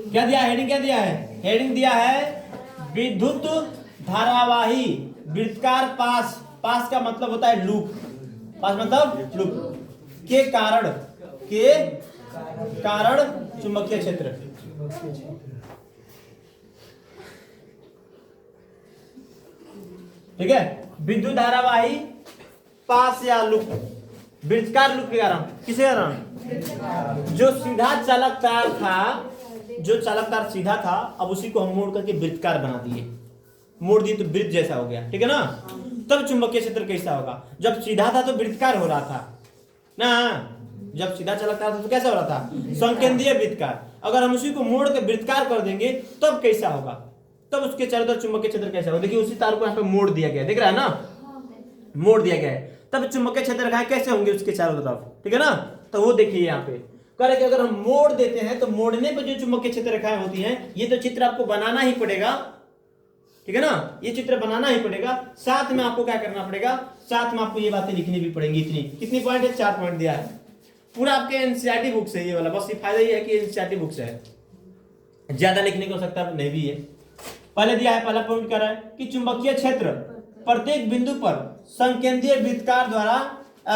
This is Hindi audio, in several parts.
क्या दिया हेडिंग, क्या दिया है? हेडिंग दिया है विद्युत धारावाही वृत्तकार पास। पास का मतलब होता है लूप, पास मतलब लूप के कारण चुंबकीय क्षेत्र। ठीक है, विद्युत धारावाही पास या लूप, वृत्तकार लूप के कारण, किसके कारण? जो सीधा चालक तार था, जो चालक तार सीधा था, अब उसी को हम मोड़ करके वृत्तकार बना दिए, मोड़ दिए तो वृत्त जैसा हो गया। ठीक है ना? तब चुंबकीय क्षेत्र कैसा होगा? जब सीधा था तो वृत्तकार हो रहा था ना, जब सीधा चालक तार था तो कैसा हो रहा था? संकेंद्रीय वृत्तकार। अगर हम उसी को मोड़ के वृत्तकार कर देंगे तब कैसा होगा? तब उसके चारों तरफ चुंबकीय क्षेत्र कैसा होगा? देखिए उसी तार को यहाँ पे मोड़ दिया गया, दिख रहा है ना, मोड़ दिया गया है, तब चुंबकीय क्षेत्र रेखाएं कैसे होंगे उसके चारों तरफ? ठीक है ना? तो वो देखिए यहाँ पे कह रहे कि अगर हम मोड़ देते हैं तो मोड़ने पर जो चुंबकीय क्षेत्र रेखाएं होती हैं, ये तो चित्र आपको बनाना ही पड़ेगा। ठीक है ना? ये चित्र बनाना ही पड़ेगा, साथ में आपको क्या करना पड़ेगा? साथ में आपको ये बातें लिखनी भी पड़ेंगी। इतनी कितनी पॉइंट है? 4 पॉइंट दिया है, पूरा आपके एनसीईआरटी बुक से ये वाला। बस ये फायदा ये है कि एनसीईआरटी बुक से है, ज्यादा लिखने को हो सकता है नहीं भी है। पहले दिया है, पहला पॉइंट कर रहा है कि चुंबकीय क्षेत्र प्रत्येक बिंदु पर संकेंद्रीय वृत्तकार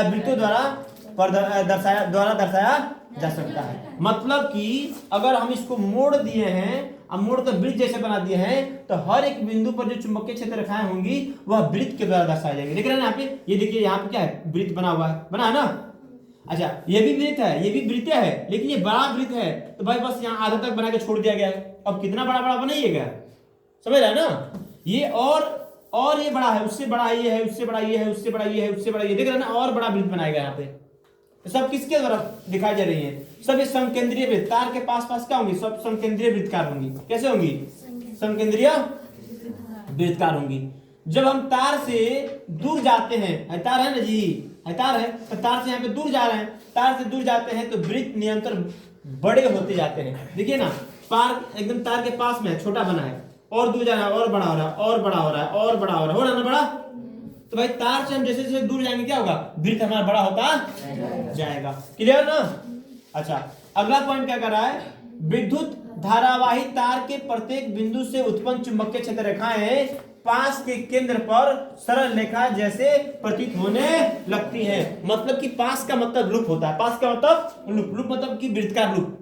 वृत्तों द्वारा दर्शाया जा सकता है। मतलब कि अगर हम इसको मोड़ दिए हैं, अब मोड़ कर वृत्त जैसे बना दिए हैं, तो हर एक बिंदु पर जो चुंबकीय क्षेत्र रेखाएं होंगी वह वृत्त के द्वारा दर्शाई जाएंगी। देख रहे हैं ना यहाँ पे? ये देखिए यहाँ पे क्या है? वृत्त बना हुआ है, बना है ना? अच्छा, ये भी वृत्त है, ये भी वृत्त है, लेकिन ये बड़ा वृत्त है, तो भाई बस यहाँ आधा तक बना के छोड़ दिया गया है। अब कितना बड़ा बड़ा बनाइएगा, समझ रहा है ना? ये और ये बड़ा है, उससे बड़ा ये है, उससे बड़ा ये है, उससे बड़ा ये है, उससे बड़ा ये, देख रहे हैं ना? और बड़ा वृत्त बनाएगा यहाँ पे। तो सब किसके द्वारा दिखाई जा रही है? सब ये संकेंद्रीय वृत्त, तार के पास पास क्या होंगी? सब संकेंद्रीय वृत्तकार होंगी। कैसे होंगी? संकेंद्रीय वृत्तकार होंगी। जब हम तार से दूर जाते हैं, तार है ना जी, तार है, तो तार से यहाँ पे दूर जा रहे हैं, तार से दूर जाते हैं तो वृत्त निरंतर बड़े होते जाते हैं। देखिए ना, पार एकदम तार के पास में छोटा बना है, और दूर जा रहा है, और बड़ा हो रहा है, और बड़ा हो रहा है, और बड़ा हो रहा है ना बड़ा? तो भाई तार से हम जैसे जैसे दूर जाएंगे क्या होगा? वृत्त हमारा बड़ा होता जाएगा। क्लियर ना? अच्छा, अगला पॉइंट क्या कर रहा है? विद्युत धारावाही तार के प्रत्येक बिंदु से उत्पन्न चुंबकीय क्षेत्र रेखाएं पास के केंद्र पर सरल रेखा जैसे प्रतीत होने लगती है। मतलब कि पास का मतलब लूप होता है, पास का मतलब लूप, लूप मतलब कि वृत्तकार लूप।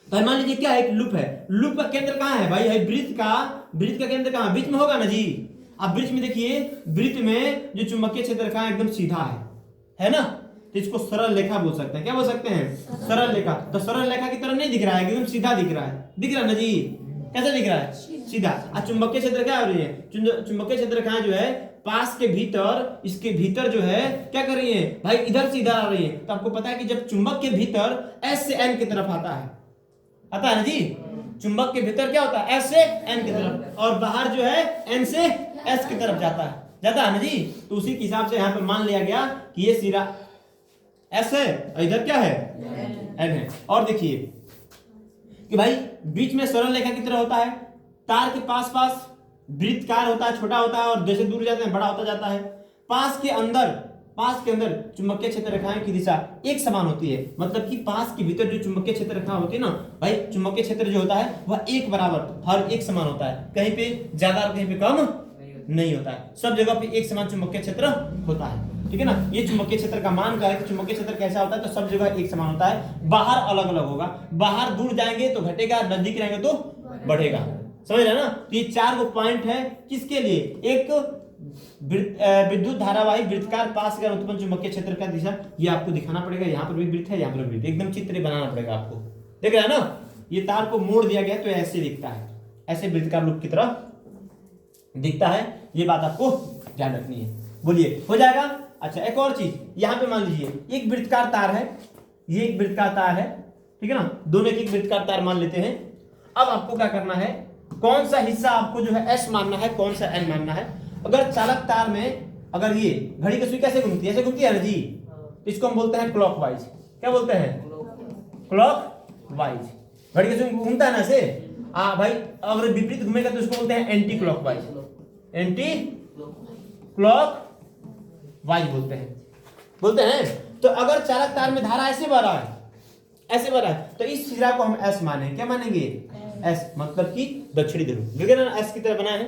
तो मान लीजिए क्या है? एक लूप है, लूप का केंद्र कहाँ है भाई? है वृत्त का केंद्र कहाँ? बीच में होगा ना जी। अब वृत्त में देखिए, वृत्त में जो चुंबकीय क्षेत्र रेखा एकदम सीधा है ना? तो इसको सरल रेखा बोल सकते हैं। क्या बोल सकते हैं? सरल रेखा। तो सरल रेखा की तरह नहीं दिख रहा है, एकदम सीधा दिख रहा है, दिख रहा है ना जी? कैसे दिख रहा है? सीधा। और चुंबकीय क्षेत्र क्या हो रही है? चुंबकीय क्षेत्र रेखा जो है पास के भीतर, इसके भीतर जो है क्या कर रही है भाई? इधर से इधर आ रही है। तो आपको पता है कि जब चुंबक के भीतर एस से एन की तरफ आता है ना जी? चुंबक के भीतर क्या होता है? एस से एन की तरफ, और बाहर जो है एन से एस की तरफ जाता है ना जी? तो उसी के हिसाब से यहाँ पे मान लिया गया कि ये सिरा एस है, इधर क्या है? एन है। और देखिए कि भाई बीच में सरल रेखा की तरह होता है, तार के पास पास वृत्तकार होता है, छोटा होता है, और जैसे दूर जाते हैं बड़ा होता जाता है। पास के अंदर चुंबकीय क्षेत्र रेखाएं की दिशा एक समान होती है। मतलब कि पास के भीतर जो चुंबकीय क्षेत्र रेखा होती है ना भाई, चुंबकीय क्षेत्र जो होता है वह एक बराबर हर एक समान होता है, कहीं पे ज्यादा और कहीं पे कम नहीं होता है, सब जगह पे एक समान चुंबकीय क्षेत्र होता है। ठीक है ना? ये चुंबकीय क्षेत्र का मान का है कि चुंबकीय क्षेत्र कैसा होता है, तो सब जगह एक समान होता है, बाहर अलग अलग होगा। बाहर दूर जाएंगे तो घटेगा, नजदीक रहेंगे तो बढ़ेगा। समझ रहे ना? तो ये 4 गो पॉइंट है किसके लिए? एक विद्युत धारावाही वृत्तकार पास का उत्पन्न चुंबकीय क्षेत्र का दिशा, ये आपको दिखाना पड़ेगा। यहाँ पर भी वृत्त है, यहाँ पर वृत्त, एकदम चित्र बनाना पड़ेगा आपको। देख रहे हैं ना? ये तार को मोड़ दिया गया तो ऐसे दिखता है, ऐसे वृत्तकार लूप की तरह दिखता है। ये बात आपको ध्यान रखनी है। बोलिए, हो जाएगा? अच्छा, एक और चीज, यहाँ पे मान लीजिए एक वृत्तकार तार है, ये एक वृत्तकार तार है, ठीक है ना? दोनों एक वृत्तकार तार मान लेते हैं। अब आपको क्या करना है? कौन सा हिस्सा आपको जो है एस मानना है, कौन सा एन मानना है? अगर चालक तार में अगर ये घड़ी की सुई कैसे घूमती है? ऐसे घूमती है ना जी? तो इसको हम बोलते हैं क्लॉकवाइज। क्या बोलते हैं? क्लॉकवाइज। घड़ी की सुई घूमता है ना ऐसे, भाई अगर विपरीत घूमेगा तो इसको बोलते हैं एंटी क्लॉकवाइज। एंटी क्लॉकवाइज बोलते हैं। तो अगर चालक तार में धारा ऐसे बह रहा है, ऐसे बना है, तो इस सिरा को हम एस माने, क्या मानेंगे? एस, मतलब कि दक्षिणी ध्रुव। देख रहे ना एस की तरह बना है,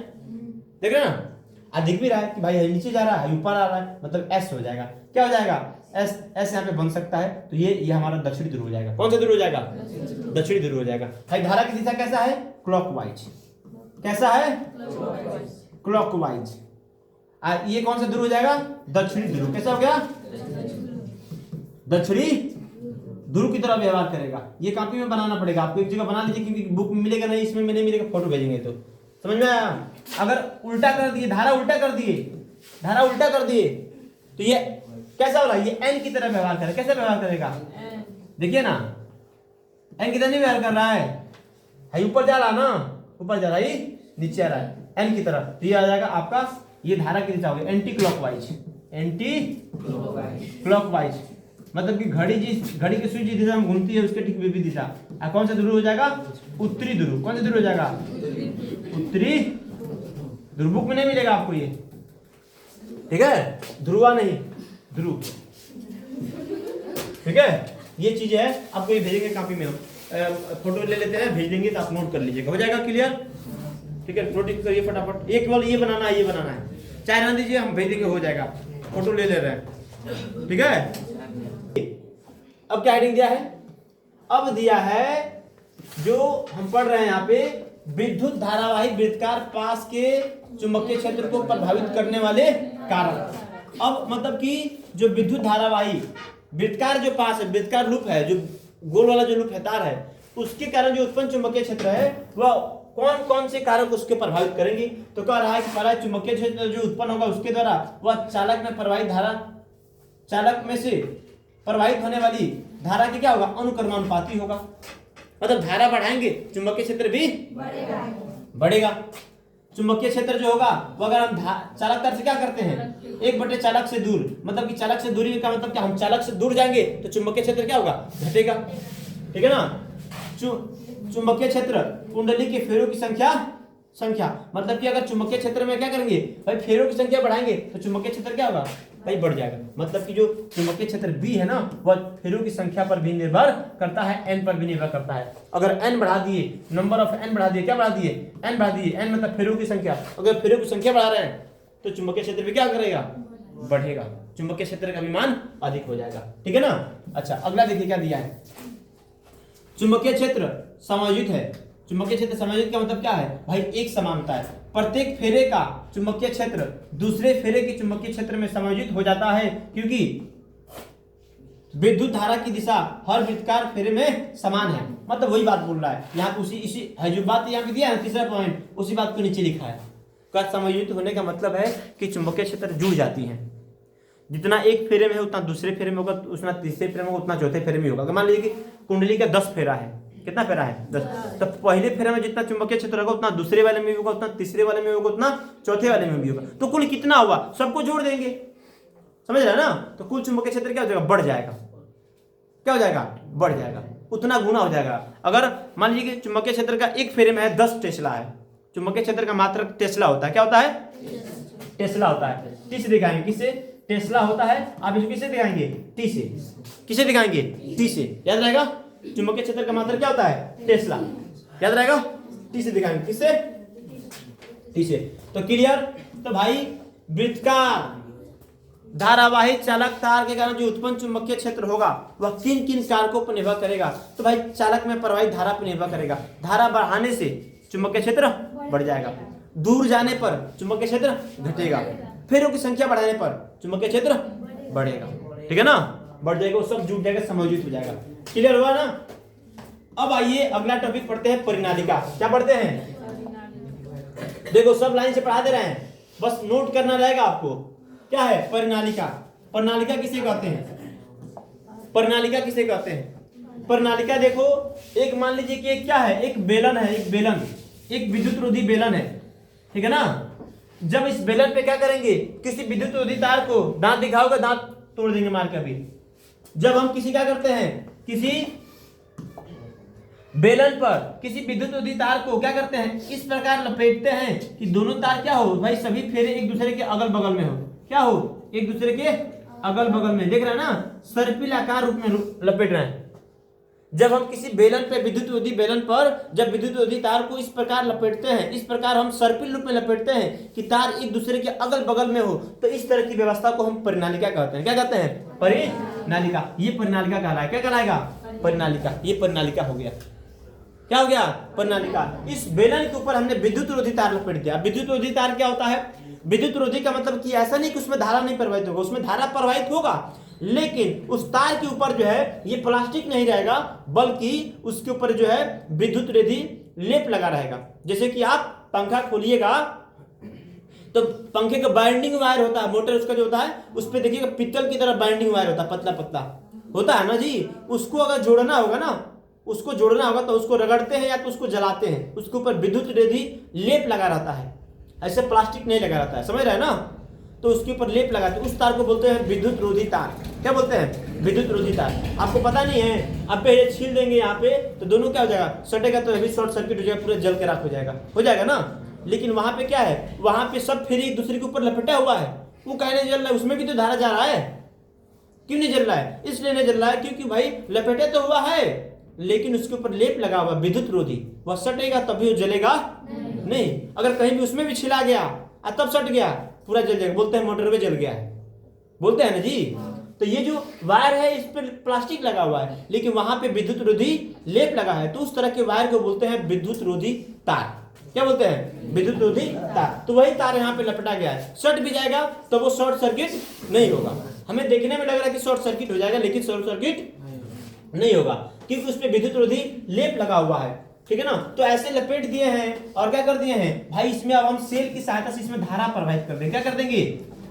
देख रहे ना? अधिक भी रहा है कि भाई नीचे जा रहा है ऊपर आ रहा है, मतलब एस हो जाएगा। क्या हो जाएगा? एस। एस यहाँ पे बन सकता है, तो ये हमारा दक्षिणी ध्रुव हो जाएगा। कौन सा ध्रुव हो जाएगा? दक्षिणी ध्रुव हो जाएगा। भाई धारा की दिशा कैसा है? क्लॉकवाइज। कैसा है? क्लॉकवाइज। ये कौन सा ध्रुव हो जाएगा? दक्षिणी ध्रुव। कैसा हो गया? दक्षिणी ध्रुव की तरह व्यवहार करेगा। ये कॉपी में बनाना पड़ेगा आपको, एक जगह बना लीजिए, क्योंकि बुक में मिलेगा नहीं, इसमें नहीं मिलेगा, फोटो भेजेंगे तो समझ में आया? अगर उल्टा कर दिए, धारा उल्टा कर दिए, धारा उल्टा कर दिए, तो ये कैसा हो रहा है? ये एन की तरह व्यवहार करेगा। कैसे व्यवहार करेगा? देखिए ना, एन की तरह नहीं व्यवहार कर रहा है, ऊपर जा रहा ना, ऊपर जा रहा है, नीचे आ रहा है, एन की तरह। तो ये आ जाएगा आपका, ये धारा की दिशा होगी एंटी क्लॉकवाइज। एंटी क्लॉकवाइज मतलब कि घड़ी की सुई जिस दिशा में घूमती है उसके ठीक विपरीत दिशा। कौन सा ध्रुव हो जाएगा? उत्तरी ध्रुव। कौन सा ध्रुव हो जाएगा? उत्तरी ध्रुव। बुक में नहीं मिलेगा आपको ये, ठीक है? ध्रुवा नहीं, ध्रुव, ठीक है? ये चीज है, आपको ये भेजेंगे कॉपी में, हम फोटो ले लेते हैं, भेज देंगे तो आप नोट कर लीजिएगा। हो जाएगा क्लियर? ठीक है, नोट करिए फटाफट। एक केवल ये बनाना है, ये बनाना है, चाहे रहने दीजिए, हम भेज देंगे, हो जाएगा। फोटो ले रहे हैं, ठीक है? अब क्या हेडिंग दिया है? अब दिया है जो हम पढ़ रहे हैं यहाँ पे, विद्युत धारावाही वृत्तकार पास के चुंबकीय क्षेत्र को प्रभावित करने वाले कारक। अब मतलब कि जो विद्युत धारावाही वृत्तकार जो पास है, वृत्तकार लूप है, जो गोल वाला जो लूप है, तार है, उसके कारण जो उत्पन्न चुंबकीय क्षेत्र है वह कौन कौन से कारक उसके प्रभावित करेंगे? तो कह रहा है कि पहला चुंबकीय क्षेत्र जो उत्पन्न होगा उसके द्वारा वह चालक में प्रवाहित धारा, चालक में से प्रवाहित होने वाली धारा की क्या होगा? अनुक्रमानुपाती होगा। मतलब धारा बढ़ाएंगे चुंबकीय क्षेत्र भी बढ़ेगा। चुंबकीय क्षेत्र जो होगा वो अगर हम चालक तार से क्या करते हैं? एक बटे चालक से दूर, मतलब कि चालक से दूरी का मतलब क्या? हम चालक से दूर जाएंगे तो चुंबकीय क्षेत्र क्या होगा? घटेगा, ठीक है ना? चुंबकीय क्षेत्र कुंडली के फेरों की संख्या मतलब कि अगर चुंबकीय क्षेत्र में क्या करेंगे भाई? फेरों की संख्या बढ़ाएंगे तो चुंबकीय क्षेत्र क्या होगा भाई? बढ़ जाएगा। मतलब कि जो चुंबकीय क्षेत्र बी है ना, वह फेरों की संख्या पर भी निर्भर करता है, एन पर भी निर्भर करता है। अगर एन बढ़ा दिए, नंबर ऑफ एन बढ़ा दिए, क्या बढ़ा दिए? एन बढ़ा दिए। एन मतलब फेरों की संख्या। अगर फेरों की संख्या बढ़ा रहे हैं तो चुंबकीय क्षेत्र भी क्या करेगा? बढ़ेगा। चुंबकीय क्षेत्र का भी मान अधिक हो जाएगा, ठीक है ना? अच्छा, अगला देखिए क्या दिया है। चुंबकीय क्षेत्र समायोजित है। चुंबकीय क्षेत्र समायोजित का मतलब क्या है भाई? एक समानता है। प्रत्येक फेरे का चुंबकीय क्षेत्र दूसरे फेरे के चुंबकीय क्षेत्र में समायोजित हो जाता है, क्योंकि विद्युत धारा की दिशा हर वृत्तकार फेरे में समान है। मतलब वही बात बोल रहा है यहाँ, इसी है जो बात यहाँ पे दिया है, तीसरा पॉइंट, उसी बात को नीचे लिखा है। का समायोजित होने का मतलब है कि चुंबकीय क्षेत्र जुड़ जाती है। जितना एक फेरे में है उतना दूसरे फेरे में होगा, उतना तीसरे फेरे में होगा, उतना चौथे फेरे में होगा। मान लीजिए कि कुंडली का 10 फेरा है, कितना फेरा है? 10। तो पहले फेरे में जितना चुंबकीय क्षेत्र होगा उतना दूसरे वाले में भी होगा, उतना तीसरे वाले में होगा, उतना चौथे वाले में भी होगा। तो कुल कितना हुआ? सबको जोड़ देंगे, समझ रहे हैं ना? तो कुल चुंबकीय क्षेत्र क्या हो जाएगा? बढ़ जाएगा। क्या हो जाएगा? बढ़ जाएगा, उतना गुना हो जाएगा। अगर मान लीजिए कि चुंबकीय क्षेत्र का एक फेरे में है 10 टेस्ला है, चुंबकीय क्षेत्र का मात्रक टेस्ला होता है। क्या होता है? टेस्ला होता है। टी से दिखाएंगे, किससे? टेस्ला होता है। आप इसको किससे दिखाएंगे? टी से। किससे दिखाएंगे? टी से। याद रहेगा, चुंबकीय क्षेत्र का मात्रक क्या होता है? टेस्ला। याद रहेगा, टी से दिखाएंगे। किससे? टी से। तो क्लियर? तो भाई वृत्तकार धारावाही चालक तार के कारण जो उत्पन्न चुंबकीय क्षेत्र होगा वह किन किन कारकों पर निर्भर करेगा? तो भाई चालक में प्रवाहित धारा पर निर्भर करेगा। धारा बढ़ाने से चुंबकीय क्षेत्र बढ़ जाएगा, दूर जाने पर चुंबकीय क्षेत्र घटेगा, फेरों की संख्या बढ़ाने पर चुंबकीय क्षेत्र बढ़ेगा, ठीक है ना? बढ़ जाएगा, वो सब जुड़ जाएगा, समायोजित हो जाएगा। क्लियर हुआ ना? अब आइए अगला टॉपिक पढ़ते हैं, परिनालिका। क्या पढ़ते हैं? देखो सब लाइन से पढ़ा दे रहे हैं, बस नोट करना रहेगा आपको। क्या है परिनालिका? परिनालिका किसे कहते हैं? परिनालिका किसे कहते हैं? परिनालिका देखो, एक मान लीजिए कि एक क्या है? एक बेलन है, एक बेलन, एक विद्युत रोधी बेलन है, ठीक है ना? जब इस बेलन पे क्या करेंगे? किसी विद्युत रोधी तार को दांत दिखाओगे, दांत तोड़ देंगे मार के। अभी जब हम किसी क्या करते हैं? किसी बेलन पर किसी विद्युत रोधी तार को क्या करते हैं? इस प्रकार लपेटते हैं कि दोनों तार क्या हो भाई? सभी फेरे एक दूसरे के अगल बगल में हो। क्या हो? एक दूसरे के अगल बगल में। देख रहे हैं ना? सर्पिल आकार रूप में लपेट रहे हैं। जब हम किसी बेलन पे विद्युत रोधी बेलन पर जब विद्युत रोधी तार को इस प्रकार लपेटते हैं, इस प्रकार हम सर्पिल रूप में लपेटते हैं कि तार एक दूसरे के अगल बगल में हो, तो इस तरह की व्यवस्था को हम परिनालिका कहते हैं। क्या कहते हैं? परिनालिका। ये परिनालिका कहलाएगा। क्या कहलाएगा? परिनालिका। ये परिनालिका हो गया। क्या हो गया? परिनालिका। इस बेलन के ऊपर हमने विद्युत रोधी तार लपेट दिया। विद्युत रोधी तार क्या होता है? विद्युत रोधी का मतलब कि ऐसा नहीं कि उसमें धारा नहीं प्रवाहित होगा, उसमें धारा प्रवाहित होगा, लेकिन उस तार के ऊपर जो है ये प्लास्टिक नहीं रहेगा, बल्कि उसके ऊपर जो है विद्युत रोधी लेप लगा रहेगा। जैसे कि आप पंखा खोलिएगा तो पंखे का बाइंडिंग वायर होता है, मोटर उसका जो होता है उस पर देखिएगा पित्तल की तरह बाइंडिंग वायर होता है, पतला पतला होता है ना जी। उसको अगर जोड़ना होगा ना, उसको जोड़ना होगा तो उसको रगड़ते हैं या तो उसको जलाते हैं, उसके ऊपर विद्युत रोधी लेप लगा रहता है, ऐसे प्लास्टिक नहीं लगा रहता है, समझ रहे हैं ना। तो उसके ऊपर लेप लगाते हैं, उस तार को बोलते हैं विद्युत रोधी तार। क्या बोलते हैं? विद्युत रोधी तार। आपको पता नहीं है, आप पहले छील देंगे यहाँ पे तो दोनों क्या हो जाएगा, सटेगा तो अभी शॉर्ट सर्किट हो जाएगा, पूरा जल के राख हो जाएगा ना। लेकिन वहां पे क्या है, वहां पे सब फिर एक दूसरे के ऊपर लपेटा हुआ है, वो कहने जल रहा है, उसमें भी तो धारा जा रहा है। क्यों नहीं जल रहा है? इसलिए नहीं जल रहा है क्योंकि भाई लपेटे तो हुआ है, लेकिन उसके ऊपर लेप लगा हुआ विद्युत रोधी, वह सटेगा तभी वो जलेगा नहीं। अगर कहीं भी उसमें भी छिला गया तब सट गया, पूरा जल जाएगा। बोलते हैं मोटर पे जल गया है, बोलते हैं ना जी। तो ये जो वायर है इस पर प्लास्टिक लगा हुआ है, लेकिन वहां पे विद्युत रोधी लेप लगा है, तो उस तरह के वायर को बोलते हैं विद्युत रोधी तार। क्या बोलते हैं? विद्युत रोधी तार। तो वही तार यहाँ पे लपटा गया है, सट भी जाएगा तो वो शॉर्ट सर्किट नहीं होगा। हमें देखने में लग रहा है कि शॉर्ट सर्किट हो जाएगा, लेकिन शॉर्ट सर्किट नहीं होगा क्योंकि उसमें विद्युत रोधी लेप लगा हुआ है। ठीक है ना। तो ऐसे लपेट दिए हैं और क्या कर दिए हैं भाई, इसमें अब हम सेल की सहायता से इसमें धारा प्रवाहित कर देंगे। क्या कर देंगे?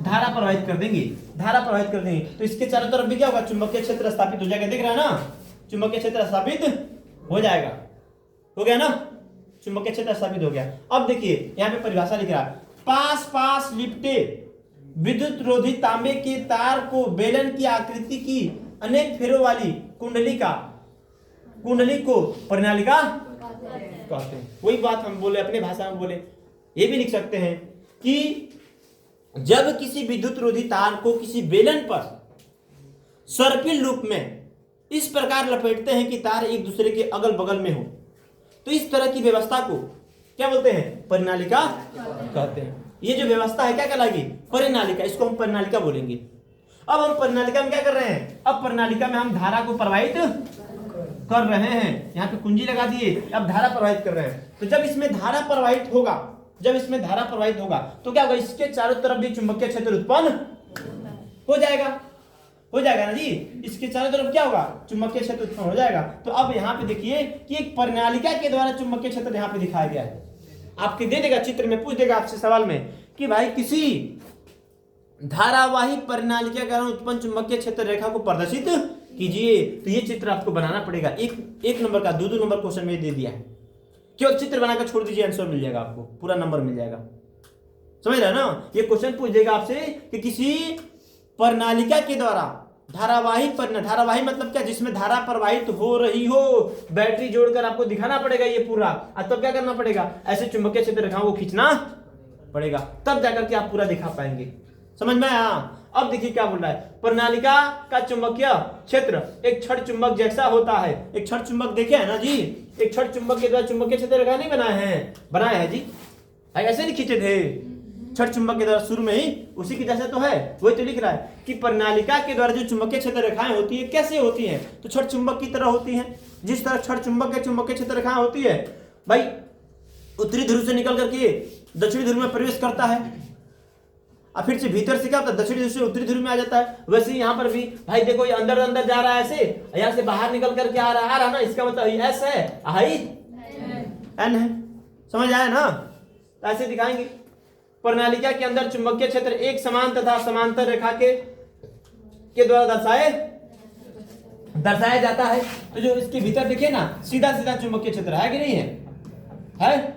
धारा प्रवाहित कर देंगे। धारा प्रवाहित कर देंगे तो इसके चारों तरफ भी क्या होगा, चुंबकीय क्षेत्र स्थापित हो जाएगा। दिख रहा है ना, चुंबकीय क्षेत्र स्थापित हो जाएगा। हो गया ना, चुंबकीय क्षेत्र स्थापित हो गया। अब देखिए यहाँ पे परिभाषा लिख रहा है, पास पास लिपटे विद्युत रोधी तांबे के तार को बेलन की आकृति की अनेक फेरों वाली कुंडली को परिनालिका कहते हैं। वही बात हम बोले, अपने भाषा में बोले, ये भी लिख सकते हैं कि जब किसी विद्युत रोधी तार को किसी बेलन पर सर्पिल रूप में इस प्रकार लपेटते हैं कि तार एक दूसरे के अगल बगल में हो, तो इस तरह की व्यवस्था को क्या बोलते हैं? परिनालिका कहते हैं। ये जो व्यवस्था है क्या कहलाएगी? परिनालिका। इसको हम परिनालिका बोलेंगे। अब हम परिनालिका में क्या कर रहे हैं? अब परिनालिका में हम धारा को प्रवाहित कर रहे हैं। यहाँ पे कुंजी लगा दिए, अब धारा प्रवाहित कर रहे हैं। तो जब इसमें धारा प्रवाहित होगा, तो क्या होगा, इसके चारों तरफ भी चुंबकीय क्षेत्र उत्पन्न हो जाएगा ना जी। इसके चारों तरफ क्या होगा, चुंबकीय क्षेत्र उत्पन्न हो जाएगा। तो अब यहाँ पे देखिए कि एक परिनालिका के द्वारा चुंबकीय क्षेत्र यहाँ पे दिखाया गया है। आपके दे देगा चित्र में, पूछ देगा आपसे सवाल में कि भाई किसी धारावाही परिनालिका के कारण उत्पन्न चुंबकीय क्षेत्र रेखा को प्रदर्शित कीजिए। तो ये चित्र आपको बनाना पड़ेगा। एक नंबर का 2 नंबर क्वेश्चन में दे दिया है, केवल चित्र बनाकर छोड़ दीजिए, आंसर मिल जाएगा आपको, पूरा नंबर मिल जाएगा। समझ रहे हैं ना। ये क्वेश्चन पूछ देगा आपसे कि किसी परिनालिका के द्वारा धारावाही मतलब क्या, जिसमें धारा प्रवाहित हो रही हो, बैटरी जोड़कर आपको दिखाना पड़ेगा ये पूरा। तब क्या करना पड़ेगा, ऐसे चुंबकीय क्षेत्र रेखाओं को खींचना पड़ेगा, तब जाकर के आप पूरा दिखा पाएंगे। समझ में आया। अब देखिए क्या बोल रहा है, परिनालिका का चुंबकीय क्षेत्र एक छड़ चुंबक जैसा होता है। एक छड़ चुंबक देखे है ना जी, एक छड़ चुंबक के द्वारा चुंबकीय क्षेत्र रेखा नहीं बनाए हैं जी, ऐसे नहीं खींचे थे छड़ चुंबक के द्वारा, शुरू में ही उसी की जैसे तो है। वही तो लिख रहा है कि परिनालिका के द्वारा जो चुंबकीय क्षेत्र रेखाएं होती है कैसे होती हैं, तो छड़ चुंबक की तरह होती हैं। जिस तरह छड़ चुंबक के चुंबकीय क्षेत्र रेखाएं होती है भाई, उत्तरी ध्रुव से निकल करके दक्षिणी ध्रुव में प्रवेश करता है, और फिर से भीतर से क्या होता है, दक्षिणी ध्रुव से उत्तरी ध्रुव में आ जाता है। वैसे ही यहाँ पर भी भाई देखो, ये अंदर अंदर जा रहा है, ऐसे यहाँ से बाहर निकल करके आ रहा है ना, इसका मतलब एस है, हाई एन है। समझ आया ना। ऐसे दिखाएंगे, परिनालिका के अंदर चुंबकीय क्षेत्र एक समान तथा समांतर रेखा के द्वारा दर्शाया जाता है। तो जो इसके भीतर देखिए ना, सीधा सीधा चुंबकीय क्षेत्र है कि नहीं है,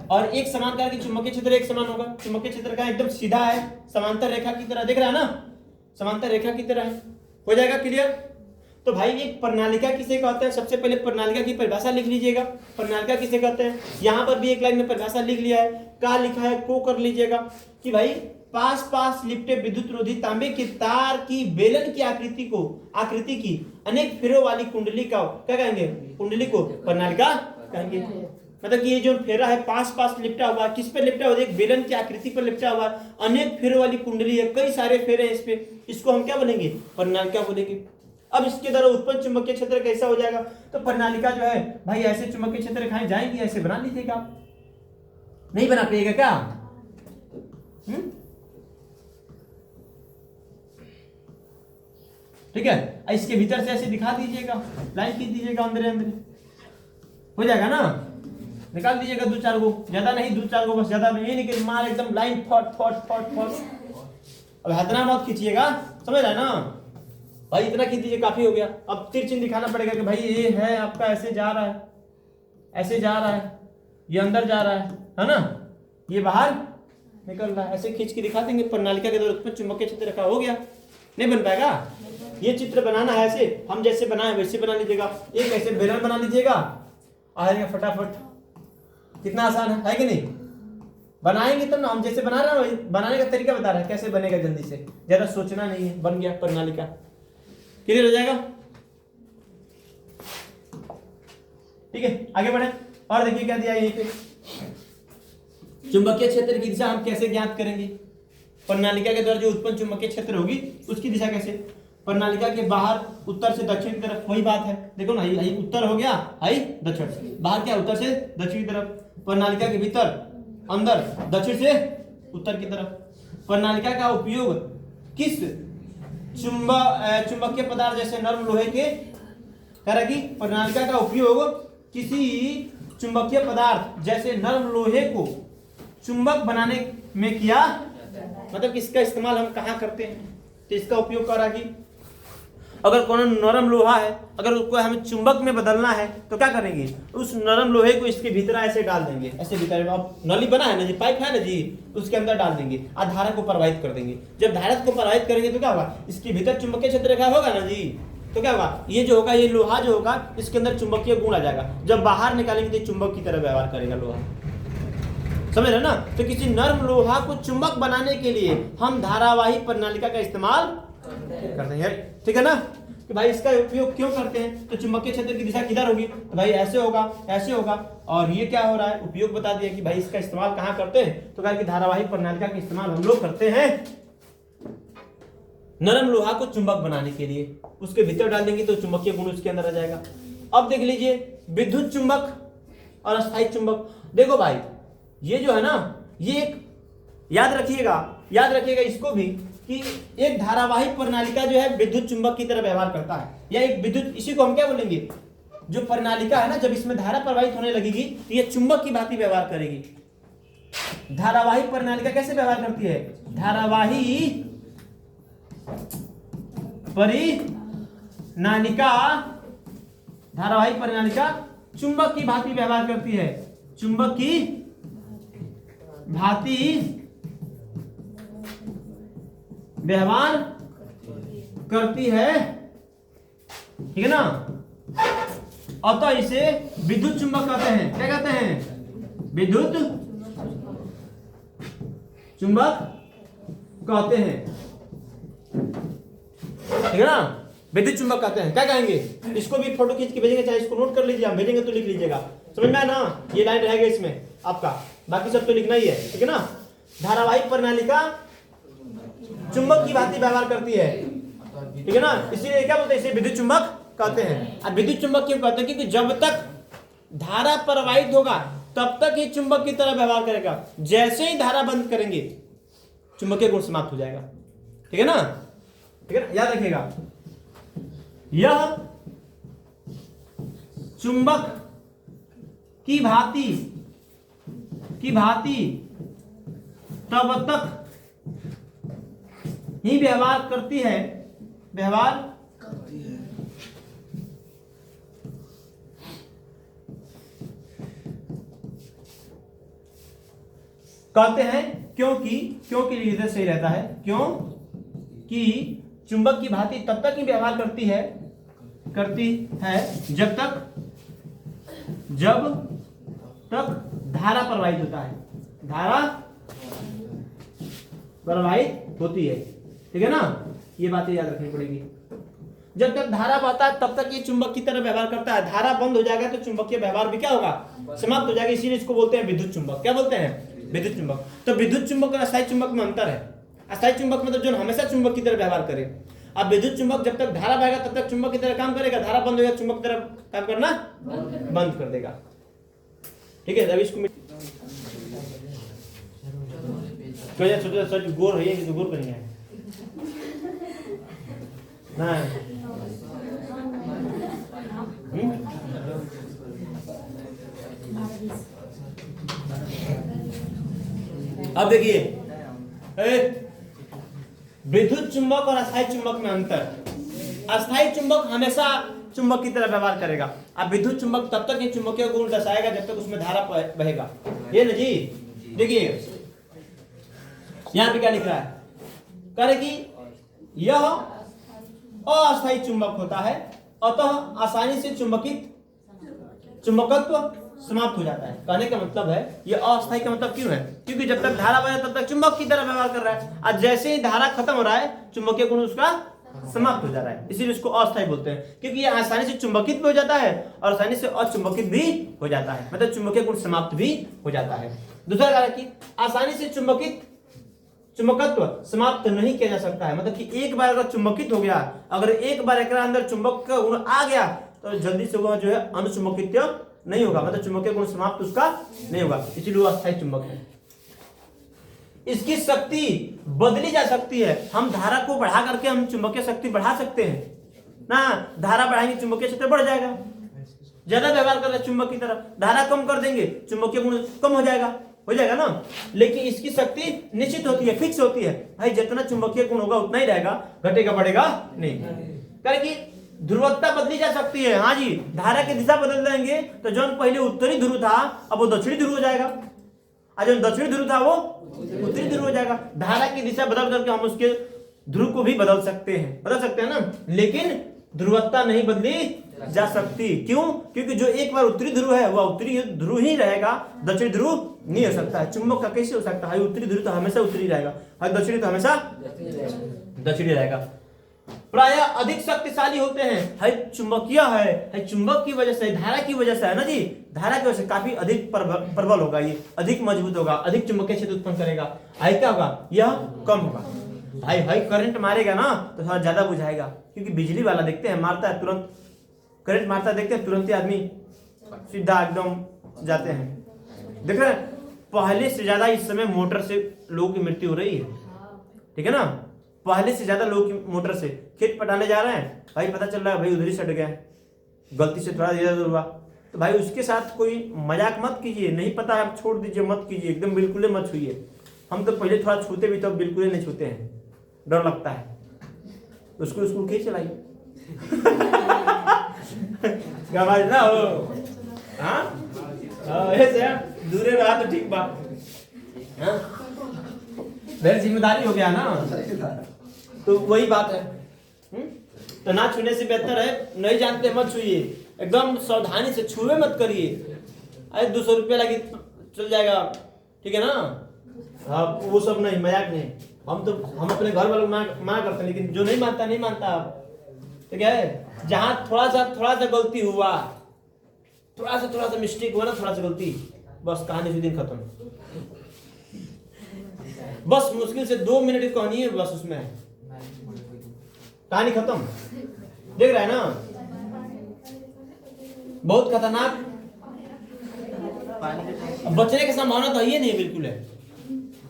और एक समान प्रकार की चुंबकीय क्षेत्र एक समान होगा। चुंबकीय क्षेत्र का एकदम सीधा है, समांतर रेखा की तरह, दिख रहा है ना, समांतर रेखा की तरह है। हो जाएगा क्लियर। तो भाई एक परिनालिका किसे कहते हैं, सबसे पहले परिनालिका की परिभाषा लिख लीजिएगा। परिनालिका किसे कहते हैं, यहाँ पर भी एक लाइन में परिभाषा लिख लिया है, क्या लिखा है को कर लीजिएगा कि भाई पास पास लिपटे विद्युत रोधी तांबे के तार की बेलन की आकृति की अनेक फेरों वाली कुंडली का क्या कहेंगे? कुंडली को प्रणालिका कहेंगे। मतलब कि ये जो फेरा है पास पास लिपटा हुआ, किस पे लिपटा हुआ? एक बेलन की आकृति पर लिपटा हुआ, अनेक फेरों वाली कुंडली है, कई सारे फेरे हैं इस पे, इसको हम क्या बोलेंगे? प्रणालिका बोलेंगे। अब इसके द्वारा उत्पन्न चुंबकीय क्षेत्र कैसा हो जाएगा? तो प्रणालिका जो है भाई ऐसे चुंबकीय क्षेत्र रेखाएं जाएंगी, ऐसे बना लीजिएगा। नहीं बना पाइएगा क्या? ठीक है, इसके भीतर से ऐसे दिखा दीजिएगा, लाइन खींच दीजिएगा अंदर अंदर, हो जाएगा ना? निकाल दीजिएगा 2-4 गो, ज्यादा नहीं 2-4 गो बस, ज्यादा नहीं, नहीं कि मार एकदम लाइन फट फट फट फट। अब इतना मत खींचिएगा, समझ रहा है ना भाई? इतना खींच दीजिए, काफी हो गया। अब तीर चिन्ह दिखाना पड़ेगा कि भाई ये है आपका, ऐसे जा रहा है, ऐसे जा रहा है, ये अंदर जा रहा है ना, ये बाहर निकल रहा है, ऐसे खींच के दिखा देंगे। प्रणालिका के द्वारा उत्पन्न चुंबकीय क्षेत्र रेखा हो गया। नहीं बन पाएगा? ये चित्र बनाना है ऐसे, हम जैसे बनाए वैसे बना लीजिएगा। एक ऐसे बेलन बना लीजिएगा, आ जाएगा फटाफट। कितना आसान है कि नहीं? बनाएंगे तब ना, हम जैसे बना रहे हैं बनाने का तरीका बता रहे हैं, कैसे बनेगा जल्दी से, ज्यादा सोचना नहीं है। बन गया प्रणालिका, क्लियर हो जाएगा? ठीक है, आगे बढ़े। और देखिए क्या दिया यहीं पे, चुंबकीय क्षेत्र की दिशा हम कैसे ज्ञात करेंगे? प्रणालिका के द्वारा जो उत्पन्न चुंबकीय क्षेत्र होगी उसकी दिशा कैसे? प्रणालिका के बाहर उत्तर से दक्षिण की तरफ, वही बात है, देखो ना, यही उत्तर हो गया, आई दक्षिण से, बाहर क्या उत्तर से दक्षिण की तरफ। प्रणालिका के भीतर अंदर दक्षिण से उत्तर की तरफ। प्रणालिका का उपयोग किस चुंबकीय पदार्थ जैसे नर्म लोहे के, कह रहा कि प्रणालिका का उपयोग किसी चुंबकीय पदार्थ जैसे नर्म लोहे को चुंबक बनाने में किया, मतलब इसका इस्तेमाल हम कहाँ करते हैं? तो इसका उपयोग कर रहा कि अगर कोई नरम लोहा है, अगर उसको हमें चुंबक में बदलना है तो क्या करेंगे? उस नरम लोहे को इसके भीतर ऐसे डाल देंगे, ऐसे भीतर, अब नली बना है ना जी, पाइप है ना जी, उसके अंदर डाल देंगे और धारा को प्रवाहित कर देंगे। जब धारा को प्रवाहित करेंगे तो क्या होगा? इसके भीतर चुंबकीय क्षेत्र रेखा होगा ना जी, तो क्या होगा? ये जो होगा, ये लोहा जो होगा, इसके अंदर चुंबकीय गुण आ जाएगा। जब बाहर निकालेंगे तो चुंबक की तरह व्यवहार करेगा लोहा, समझ रहे ना? तो किसी नर्म लोहा को चुंबक बनाने के लिए हम धारावाही प्रणालिका का इस्तेमाल करते हैं, ठीक है ना? कि भाई इसका उपयोग क्यों करते हैं? तो चुंबकीय क्षेत्र की दिशा किधर होगी? तो भाई ऐसे होगा, ऐसे होगा, और ये क्या हो रहा है? उपयोग बता दिया कि भाई इसका इस्तेमाल कहाँ करते हैं? तो कहा कि धारावाही प्रणालिका का इस्तेमाल हम लोग करते हैं नरम लोहा को चुंबक बनाने के लिए। उसके भीतर डाल देंगे तो चुंबकीय गुण उसके अंदर आ जाएगा। अब देख लीजिए विद्युत चुंबक और अस्थायी चुंबक। देखो भाई ये जो है ना, ये एक याद रखिएगा इसको भी, कि एक धारावाही प्रणालिका जो है विद्युत चुंबक की तरह व्यवहार करता है, या एक विद्युत, इसी को हम क्या बोलेंगे? जो प्रणालिका है ना, जब इसमें धारा प्रवाहित होने लगेगी तो ये चुंबक की भांति व्यवहार करेगी। धारावाही प्रणालिका कैसे व्यवहार करती है? धारावाही प्रणालिका चुंबक की भांति व्यवहार करती है, चुंबक की भांति व्यवहार करती है, ठीक है ना? अतः इसे विद्युत चुंबक कहते हैं। क्या कहते हैं? विद्युत चुंबक कहते हैं, ठीक है ना? विद्युत चुंबक कहते हैं। क्या कहेंगे? इसको भी फोटो खींच के भेजेंगे, चाहे इसको नोट कर लीजिए, हम भेजेंगे तो लिख लीजिएगा, समझ में आया ना? ये लाइन रहेगा इसमें आपका, बाकी सब तो लिखना ही है, ठीक है ना? धारावाही प्रणालिका चुंबक की भांति व्यवहार करती है, ठीक है ना? इसीलिए क्या बोलते हैं? इसे विद्युत चुंबक कहते हैं। अब विद्युत चुंबक क्यों कहते हैं? क्योंकि जब तक धारा प्रवाहित होगा तब तक ये चुंबक की तरह व्यवहार करेगा, जैसे ही धारा बंद करेंगे चुंबकीय गुण समाप्त हो जाएगा, ठीक है ना? ठीक है ना, याद रखिएगा। यह चुंबक की भांति तब तक ही व्यवहार करती है कहते हैं, क्योंकि इधर सही रहता है, क्योंकि चुंबक की भांति तब तक ही व्यवहार करती है जब तक धारा प्रवाहित होता है, धारा प्रवाहित होती है। ठीक है ना, ये बातें याद रखनी पड़ेगी। जब तक धारा बहता है तब तक ये चुंबक की तरह व्यवहार करता है। धारा बंद हो जाएगा तो चुंबकीय व्यवहार भी क्या होगा, समाप्त हो जाएगा। इसीलिए इसको बोलते हैं विद्युत चुंबक। क्या बोलते हैं, विद्युत चुंबक। तो विद्युत चुंबक और अस्थायी चुंबक में अंतर है। अस्थायी चुंबक मतलब जो हमेशा चुंबक की तरह व्यवहार करे। अब विद्युत चुंबक जब तक धारा बहेगा तब तक चुंबक की तरह काम करेगा, धारा बंद होगा चुंबक की तरह काम करना बंद कर देगा। ठीक है, अभी इसको सोच गोर है कि गोर करेंगे ना। अब देखिए विद्युत चुंबक और अस्थायी चुंबक में अंतर। अस्थायी चुंबक हमेशा चुंबक की तरह व्यवहार करेगा। अब विद्युत चुंबक तब तक ये चुंबकीय गुण दर्शाएगा जब तक उसमें धारा बहेगा। ये ना जी, देखिए यहां पे क्या लिख रहा है, कह रहे कि यह अस्थायी चुंबक होता है, अतः आसानी से चुंबकत्व समाप्त हो जाता है। कहने का मतलब है ये अस्थायी का मतलब क्यों है, क्योंकि जब तक धारा बहे तब तक चुंबक की तरह व्यवहार कर रहा है, और जैसे ही धारा खत्म हो रहा है चुंबकीय गुण उसका समाप्त हो जा रहा है, इसीलिए इसको अस्थायी बोलते हैं। क्योंकि ये आसानी से चुंबकित भी हो जाता है और आसानी से अचुंबकित भी हो जाता है, मतलब चुंबकीय गुण समाप्त भी हो जाता है। दूसरा कारण कि आसानी से चुंबकत्व समाप्त नहीं किया जा सकता है, मतलब कि एक बार अगर चुंबकित हो गया, अगर एक बार एक अंदर चुंबक का गुण आ गया तो जल्दी से वह जो है अनुचुंबकित नहीं होगा, मतलब चुंबकीय गुण समाप्त उसका नहीं होगा, इसलिए वह अस्थायी चुंबक है। इसकी शक्ति बदली जा सकती है। हम धारा को बढ़ा करके हम चुंबकीय शक्ति बढ़ा सकते हैं ना, धारा बढ़ाएंगे चुंबकीय क्षेत्र बढ़ जाएगा। ज्यादा व्यवहार कर रहे चुंबक की तरफ, धारा कम कर देंगे चुंबकीय गुण कम हो जाएगा ना। लेकिन इसकी शक्ति निश्चित होती है, फिक्स होती है। भाई जितना चुंबकीय गुण होगा उतना ही रहेगा, घटेगा बढ़ेगा नहीं। कारण कि ध्रुवता बदली जा सकती है। हाँ जी, धारा की दिशा बदल देंगे तो जो पहले उत्तरी ध्रुव था अब वो दक्षिणी ध्रुव हो जाएगा, और जो दक्षिणी ध्रुव था वो उत्तरी ध्रुव हो जाएगा। धारा की दिशा बदल करके हम उसके ध्रुव को भी बदल सकते हैं ना, लेकिन ध्रुवता नहीं बदली जा सकती। क्यों? क्योंकि जो एक बार उत्तरी ध्रुव है वह उत्तरी ध्रुव ही रहेगा, दक्षिणी ध्रुव नहीं हो सकता है। चुंबक का कैसे हो सकता है, उत्तरी ध्रुव तो हमेशा उत्तरी रहेगा और दक्षिणी तो हमेशा दक्षिणी रहेगा। प्राय अधिक शक्तिशाली होते हैं, है चुंबकीय है चुंबक की वजह से, धारा की वजह से है ना जी, धारा की वजह से काफी अधिक प्रबल होगा, ये अधिक मजबूत होगा, अधिक चुंबकीय क्षेत्र उत्पन्न करेगा। क्या होगा, यह कम होगा। भाई करंट मारेगा ना तो थोड़ा ज्यादा बुझाएगा, क्योंकि बिजली वाला देखते हैं मारता है तुरंत, करंट मारता है देखते हैं तुरंत ही आदमी सीधा एकदम जाते हैं। देख रहे हैं, पहले से ज्यादा इस समय मोटर से लोगों की मृत्यु हो रही है। ठीक है ना, पहले से ज्यादा लोग की मोटर से खेत पटाने जा रहे हैं, भाई पता चल रहा है भाई उधर ही सट गया, गलती से थोड़ा इधर हुआ, तो भाई उसके साथ कोई मजाक मत कीजिए। नहीं पता है आप छोड़ दीजिए, मत कीजिए, एकदम बिल्कुल ही मत छूइए। हम तो पहले थोड़ा छूते भी तो बिल्कुल ही नहीं छूते हैं, डर लगता है। उसको स्कूल के चलाइए गवाज ना हो, हाँ ऐसे दूरे रहा तो ठीक बात, मेरी जिम्मेदारी हो गया ना, तो वही बात है। तो ना छूने से बेहतर है, नहीं जानते मत छूइए, एकदम सावधानी से छुए मत करिए। अरे 200 रुपया लगी चल जाएगा, ठीक है ना, हाँ वो सब नहीं, मजाक नहीं। हम अपने घर वालों को मना करते हैं, लेकिन जो नहीं मानता तो क्या है, जहां थोड़ा सा गलती हुआ, थोड़ा सा मिस्टेक हुआ ना, थोड़ा सा गलती, बस कहानी से दिन खत्म। बस मुश्किल से 2 मिनट की कहानी है, बस उसमें कहानी खत्म। देख रहा है ना, बहुत खतरनाक, बचने की संभावना तो ये नहीं है, बिल्कुल है।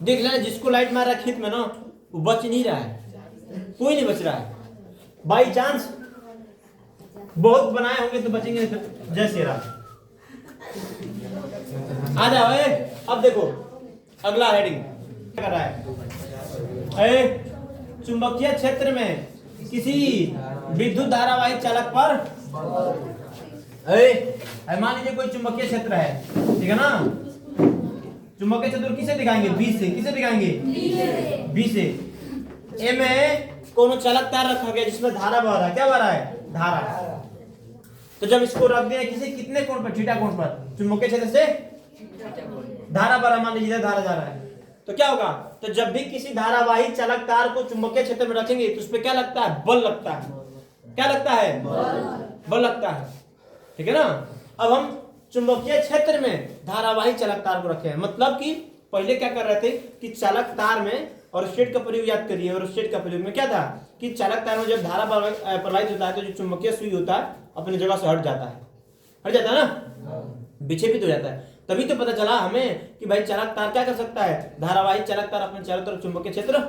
देख लेना, जिसको लाइट मार रहा है खेत में ना, वो बच नहीं रहा है, कोई नहीं बच रहा है। बाई चांस बहुत बनाए होंगे तो बचेंगे, तो जय श्री राम। आ जाओ, अब देखो अगला हेडिंग कर रहा है, चुंबकीय क्षेत्र में किसी विद्युत धारावाही चालक पर, मान लीजिए कोई चुंबकीय क्षेत्र है, ठीक है ना, चुंबकीय क्षेत्र किसे दिखाएंगे, बी से। किसे दिखाएंगे, बी से। ए में कोनो चालक तार रखा गया जिसमें धारा बह रहा है, क्या बह रहा है, धारा। तो जब इसको रख दिया किसी कितने कोण पर, थीटा कोण पर, चुंबकीय क्षेत्र से धारा बह रहा, मान लीजिए धारा जा रहा है, तो क्या होगा, तो जब भी किसी धारावाही चालक तार को चुंबकीय क्षेत्र में रखेंगे तो उस पर क्या लगता है, बल लगता है। क्या लगता है, बल लगता है, ठीक है ना। अब हम चुंबकीय क्षेत्र में धारावाही चालक तार को रखे हैं, मतलब कि पहले क्या कर रहे थे कि चालक तार में, और स्टेट का प्रयोग याद करिए, और स्टेट का प्रयोग में क्या था कि चालक तार में जब धारा प्रवाहित होता है तो जो चुंबकीय सुई होता है अपनी जगह से हट जाता है ना, विक्षेपित हो जाता है। तभी तो पता चला हमें कि भाई चालक तार क्या कर सकता है, धारावाही चालक तार अपने चारों तरफ चुंबकीय क्षेत्र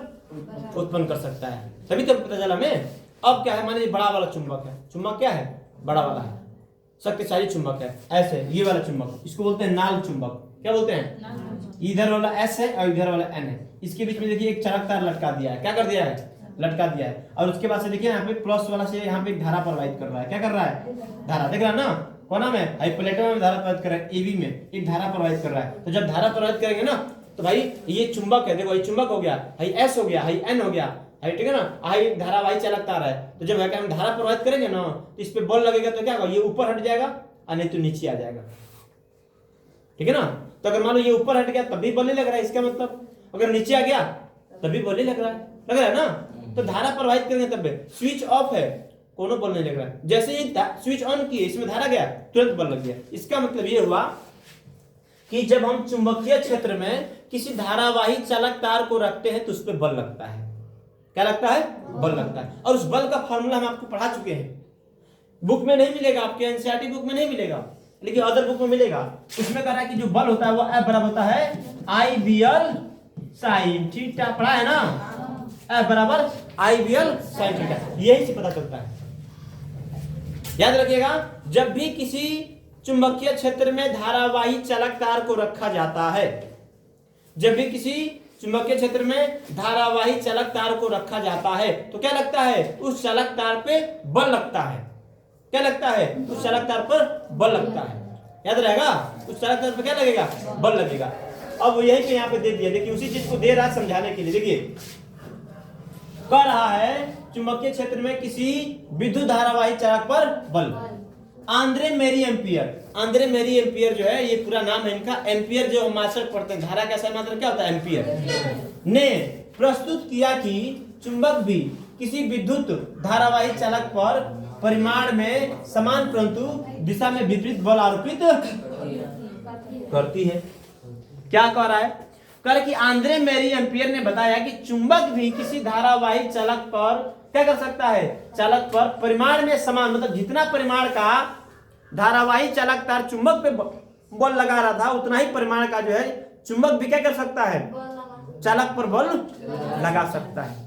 उत्पन्न कर सकता है, तभी तो पता चला हमें। अब क्या है, मान लीजिए बड़ा वाला चुंबक है, चुंबक क्या है, बड़ा वाला है, शक्तिशाली चुंबक है, ऐसे ये वाला चुंबक, इसको बोलते हैं नाल चुंबक। क्या बोलते हैं, इधर वाला एस है और इधर वाला एन है, इसके बीच में देखिए एक चालक तार लटका दिया है, क्या कर दिया है, लटका दिया है, और उसके बाद से देखिए यहाँ पे प्लस वाला से यहाँ पे एक धारा प्रवाहित कर रहा है, क्या कर रहा है, धारा, देख रहा है ना, कौन नाम है, भाई प्लेटो में धारा प्रवाहित कर रहा है, एबी में एक धारा प्रवाहित कर रहा है। तो जब धारा प्रवाहित करेंगे ना तो भाई ये चुंबक है, देखो ये चुंबक हो गया, भाई एस हो गया, भाई एन हो गया, भाई ठीक है ना, भाई धारावाही चालक तार है। तो जब हम धारा प्रवाहित करेंगे ना तो इस पे बल लगेगा तो क्या होगा, ये ऊपर हट जाएगा और नहीं तो नीचे आ जाएगा, ठीक है ना। तो अगर मान लो ये ऊपर हट गया तब भी बल नहीं लग रहा है, इसका मतलब अगर नीचे आ गया तब भी बल नहीं लग रहा है ना। तो धारा प्रवाहित करेंगे तब भी, स्विच ऑफ है कोनो बल नहीं लग रहा है, जैसे ही स्विच ऑन किए इसमें धारा गया तुरंत बल लग गया। इसका मतलब ये हुआ कि जब हम चुंबकीय क्षेत्र में किसी धारावाही चालक तार को रखते हैं तो उस पर बल लगता है। क्या लगता है, बल लगता है। और उस बल का फॉर्मूला हम आपको पढ़ा चुके हैं, बुक में नहीं मिलेगा, आपके एनसीईआरटी बुक में नहीं मिलेगा, लेकिन अदर बुक में मिलेगा। उसमें कह रहा है कि जो बल होता है वो F बराबर होता है IBL sin थीटा, पढ़ा है ना, F बराबर IBL sin थीटा, यही से पता चलता है। याद रखिएगा, जब भी किसी चुंबकीय क्षेत्र में धारावाही चालक तार को रखा जाता है, जब भी किसी चुंबकीय क्षेत्र में धारावाही चालक तार को रखा जाता है तो क्या लगता है, उस चालक तार पे बल लगता है। क्या लगता है, उस चालक तार पर बल लगता है। याद रहेगा, उस चालक तार पर क्या लगेगा, बल लगेगा। अब यही पे यहाँ पे दे दिया, देखिए उसी चीज को दे रहा है समझाने के लिए। देखिए कह रहा है चुंबकीय क्षेत्र में किसी विद्युत धारावाही चालक पर बल, आंद्रे मेरी एम्पियर। आंद्रे मेरी एम्पियर जो है, ये पूरा नाम है इनका, एम्पियर जो मास्टर पढ़ते हैं, धारा का सही मात्रा क्या होता है, एम्पियर, ने प्रस्तुत किया कि चुंबक भी किसी विद्युत धारावाही चालक पर परिमाण में समान परंतु दिशा में विपरीत बल आरोपित करती है। क्या कह रहा है, कर कि आंद्रे मेरी एम्पियर ने बताया कि चुंबक भी किसी धारावाही चालक पर क्या कर सकता है, चालक पर परिमाण में समान, मतलब जितना परिमाण का धारावाही चालक तार चुंबक पे बल लगा रहा था उतना ही परिमाण का जो है चुंबक भी क्या कर सकता है, चालक पर बल लगा सकता है।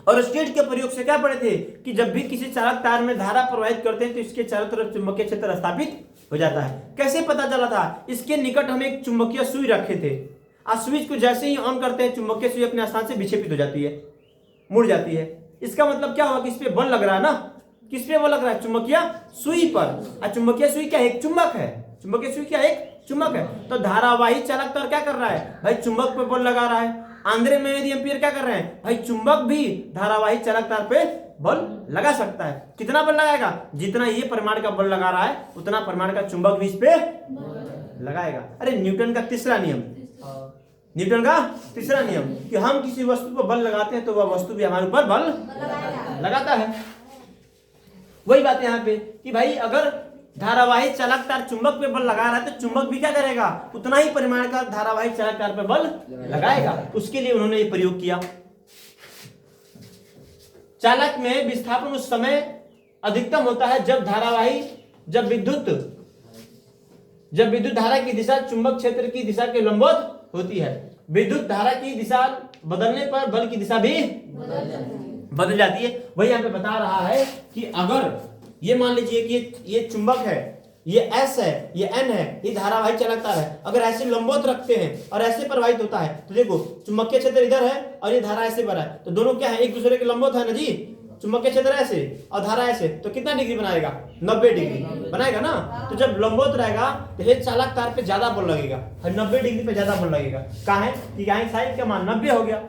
और स्टेट के प्रयोग से क्या पढ़े थे कि जब भी किसी चालक तार में धारा प्रवाहित करते हैं तो इसके चारों तरफ चुंबकीय क्षेत्र स्थापित हो जाता है। कैसे पता चला था, इसके निकट हम एक चुंबकीय सुई रखे थे, और स्विच को जैसे ही ऑन करते हैं चुंबकीय सुई अपने स्थान से विक्षेपित हो जाती है, मुड़ जाती है। इसका मतलब क्या हुआ कि इस पे बल लग रहा है ना, किस पे बल लग रहा है, चुंबकीय सुई पर। और चुंबकीय सुई क्या एक चुंबक है, चुंबकीय सुई क्या एक चुंबक है। तो धारावाही चालक तार क्या कर रहा है, भाई चुंबक पे बल लगा रहा है। आंद्रे मेरी एम्पियर क्या कर रहे हैं, भाई चुंबक भी धारावाही चालक तार पे बल लगा सकता है। कितना बल लगाएगा, जितना ये परिमाण का बल लगा रहा है उतना परिमाण का चुंबक भी इस पे लगाएगा। अरे न्यूटन का तीसरा नियम, न्यूटन का तीसरा नियम कि हम किसी वस्तु पर बल लगाते हैं तो वह वस्तु भी हमारे ऊपर बल लगाता है। वही बात है यहाँ पे कि भाई अगर धारावाही चालक तार चुंबक पे बल लगा रहा है तो चुंबक भी क्या करेगा, उतना ही परिमाण का धारावाही चालक तार पे बल लगाएगा। उसके लिए उन्होंने ये प्रयोग किया। चालक में विस्थापन उस समय अधिकतम होता है जब विद्युत धारा की दिशा चुंबक क्षेत्र की दिशा के लंबवत होती है। विद्युत धारा की दिशा बदलने पर बल की दिशा भी बदल जाती है। वही यहाँ पे बता रहा है कि अगर ये मान लीजिए कि ये चुंबक है, ये S है, ये N है, ये धारावाही चालक तार है, अगर ऐसे लंबवत रखते हैं और ऐसे प्रवाहित होता है तो देखो चुंबकीय क्षेत्र इधर है और ये धारा ऐसे बना है, तो दोनों क्या है, एक दूसरे के लंबवत है ना जी। चुंबकीय क्षेत्र ऐसे और धारा ऐसे, तो कितना डिग्री बनाएगा, 90 डिग्री बनाएगा ना। तो जब लंबवत रहेगा तो ये चालक तार पे ज्यादा बल लगेगा, 90 डिग्री पे ज्यादा बल लगेगा। कहाँ है कि यहाँ साइन का मान 90 हो गया।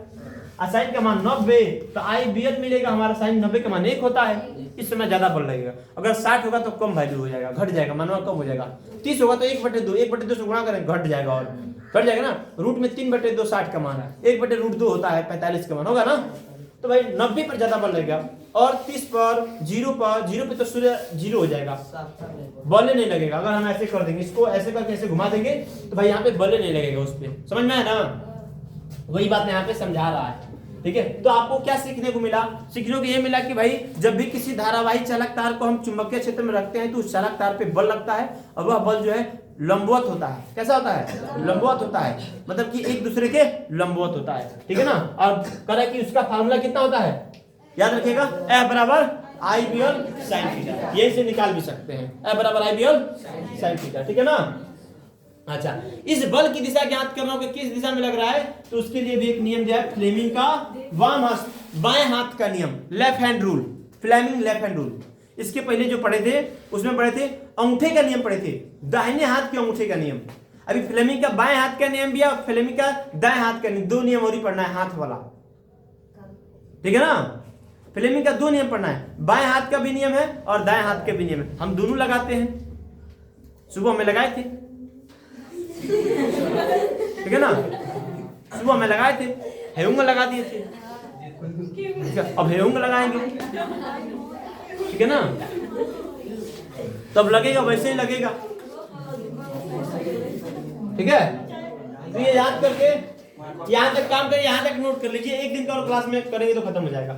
साइन का मान 90, तो IBL मिलेगा हमारा साइन 90 का मान 1 होता है, इस समय ज्यादा बल लगेगा। अगर 60 होगा तो कम वैल्यू हो जाएगा, घट जाएगा, मानवा कम हो जाएगा। 30 होगा तो 1/2 से गुणा करें, घट जाएगा और घट जाएगा ना। रूट में 3/2 60 का मान है, 1/√2 होता है 45 का मान होगा ना। तो भाई 90 पर ज्यादा बल लगेगा और 30 पर 0 पे तो सूर्य 0 हो जाएगा, बल नहीं लगेगा। अगर हम ऐसे कर देंगे, इसको ऐसे करके ऐसे घुमा देंगे तो भाई यहाँ पे बल नहीं लगेगा उस पे, समझ में है ना। वही बात यहाँ पे समझा रहा है, ठीक है। तो आपको क्या सीखने को मिला? सीखने को ये मिला कि भाई जब भी किसी धारावाही चालक तार को हम चुंबकीय क्षेत्र में रखते हैं तो उस चालक तार पे बल लगता है और वह बल जो है लंबवत होता है। कैसा होता है? लंबवत होता है, मतलब कि एक दूसरे के लंबवत होता है, ठीक है ना। और कह कि उसका फार्मूला कितना होता है, याद रखिएगा, F बराबर IBL sin थीटा, यही से निकाल भी सकते हैं, F बराबर IBL sin थीटा, ठीक है ना। अच्छा, इस बल की दिशा ज्ञात करना होगा, किस दिशा में लग रहा है, तो उसके लिए भी एक नियम दिया है, फ्लेमिंग का बाएं हाथ का नियम, left hand rule, Fleming left hand rule. इसके पहले जो पढ़े थे उसमें पढ़े थे अंगूठे का नियम पढ़े थे, दाहिने हाथ के अंगूठे का नियम। अभी फ्लेमिंग का बाएं हाथ का नियम भी है, फ्लेमिंग का दाएं हाथ का नियम, 2 नियम और ही पढ़ना है, हाथ वाला, ठीक है ना। फ्लेमिंग का 2 नियम पढ़ना है, बाएं हाथ का भी नियम है और दाएं हाथ का भी नियम है। हम दोनों लगाते हैं, सुबह में लगाए थे, ठीक है ना, सुबह में लगाए थे, हेउंग लगा दिए थे, अब हेउंग लगाएंगे, ठीक है ना, तब लगेगा, वैसे ही लगेगा, ठीक है। तो ये याद करके यहाँ तक काम करिए, यहाँ तक नोट कर लीजिए, एक दिन का और क्लास में करेंगे तो खत्म हो जाएगा।